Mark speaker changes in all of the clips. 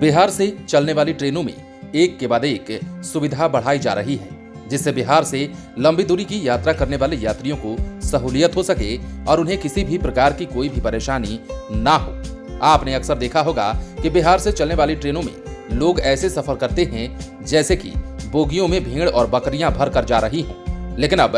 Speaker 1: बिहार से चलने वाली ट्रेनों में एक के बाद एक सुविधा बढ़ाई जा रही है, जिससे बिहार से लंबी दूरी की यात्रा करने वाले यात्रियों को सहूलियत हो सके और उन्हें किसी भी प्रकार की कोई भी परेशानी ना हो। आपने अक्सर देखा होगा कि बिहार से चलने वाली ट्रेनों में लोग ऐसे सफर करते हैं जैसे कि बोगियों में भीड़ और बकरियां भर कर जा रही हों। लेकिन अब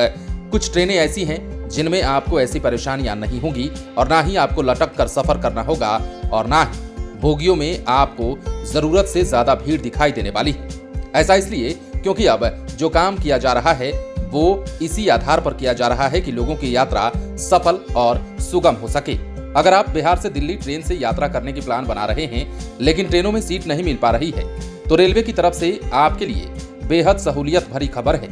Speaker 1: कुछ ट्रेनें ऐसी हैं जिनमें आपको ऐसी परेशानियां नहीं होंगी और ना ही आपको लटक कर सफर करना होगा और ना ही बोगियों में आपको जरूरत से ज्यादा भीड़ दिखाई देने वाली है। ऐसा इसलिए क्योंकि अब जो काम किया जा रहा है वो इसी आधार पर किया जा रहा है कि लोगों की यात्रा सफल और सुगम हो सके। अगर आप बिहार से दिल्ली ट्रेन से यात्रा करने की प्लान बना रहे हैं लेकिन ट्रेनों में सीट नहीं मिल पा रही है तो रेलवे की तरफ से आपके लिए बेहद सहूलियत भरी खबर है।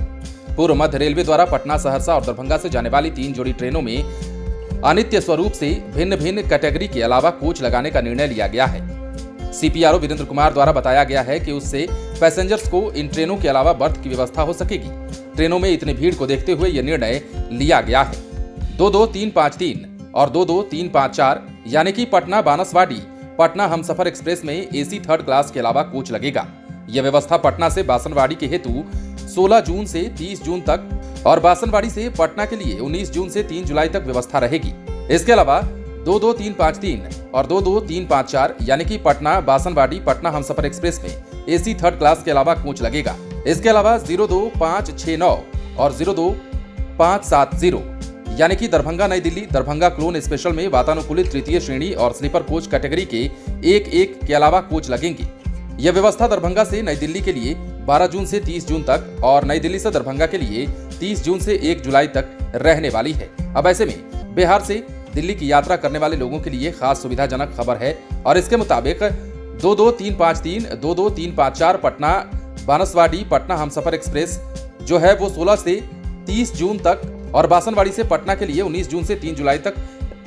Speaker 1: पूर्व मध्य रेलवे द्वारा पटना, सहरसा और दरभंगा से जाने वाली 3 जोड़ी ट्रेनों में अनित्य स्वरूप से भिन्न भिन्न कैटेगरी के अलावा कोच लगाने का निर्णय लिया गया है। सीपीआरओ वीरेंद्र कुमार द्वारा बताया गया है कि उससे पैसेंजर्स को इन ट्रेनों के अलावा बर्थ की व्यवस्था हो सकेगी। ट्रेनों में इतनी भीड़ को देखते हुए यह निर्णय लिया गया है। 22353 और 22354 यानी कि पटना बांसवाड़ी पटना हमसफर एक्सप्रेस में एसी थर्ड क्लास के अलावा कोच लगेगा। यह व्यवस्था पटना से बांसवाड़ी के हेतु 16 जून से 30 जून तक और बांसवाड़ी से पटना के लिए 19 जून से 3 जुलाई तक व्यवस्था रहेगी। इसके अलावा 22353 और 22354 यानी कि पटना बांसवाड़ी पटना हमसफर एक्सप्रेस में एसी थर्ड क्लास के अलावा कोच लगेगा। इसके अलावा 02569 और 02570 यानी कि दरभंगा नई दिल्ली दरभंगा क्लोन स्पेशल में वातानुकूलित तृतीय श्रेणी और स्लीपर कोच कैटेगरी के एक के अलावा कोच लगेंगे। यह व्यवस्था दरभंगा से नई दिल्ली के लिए 12 जून से 30 जून तक और नई दिल्ली से दरभंगा के लिए 30 जून से 1 जुलाई तक रहने वाली है। अब ऐसे में बिहार से दिल्ली की यात्रा करने वाले लोगों के लिए खास सुविधाजनक खबर है और इसके मुताबिक 22353 22354 पटना बांसवाड़ी पटना हमसफर एक्सप्रेस जो है वो 16 से 30 जून तक और बांसवाड़ी से पटना के लिए 19 जून से 3 जुलाई तक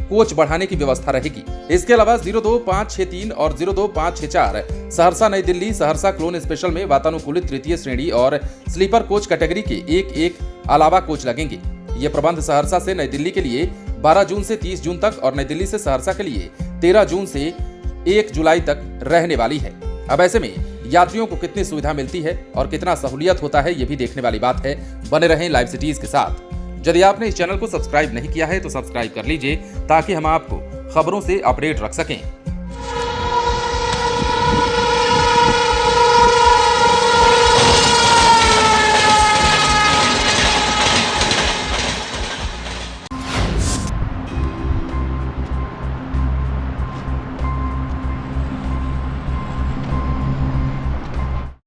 Speaker 1: कोच बढ़ाने की व्यवस्था रहेगी। इसके अलावा 02563 और 02564 सहरसा नई दिल्ली सहरसा क्लोन स्पेशल में वातानुकूलित तृतीय श्रेणी और स्लीपर कोच कैटेगरी के एक अलावा कोच लगेंगे। ये प्रबंध सहरसा से नई दिल्ली के लिए 12 जून से 30 जून तक और नई दिल्ली से सहरसा के लिए 13 जून से 1 जुलाई तक रहने वाली है। अब ऐसे में यात्रियों को कितनी सुविधा मिलती है और कितना सहूलियत होता है ये भी देखने वाली बात है। बने रहें लाइव सिटीज के साथ। यदि आपने इस चैनल को सब्सक्राइब नहीं किया है तो सब्सक्राइब कर लीजिए ताकि हम आपको खबरों से अपडेट रख सकें।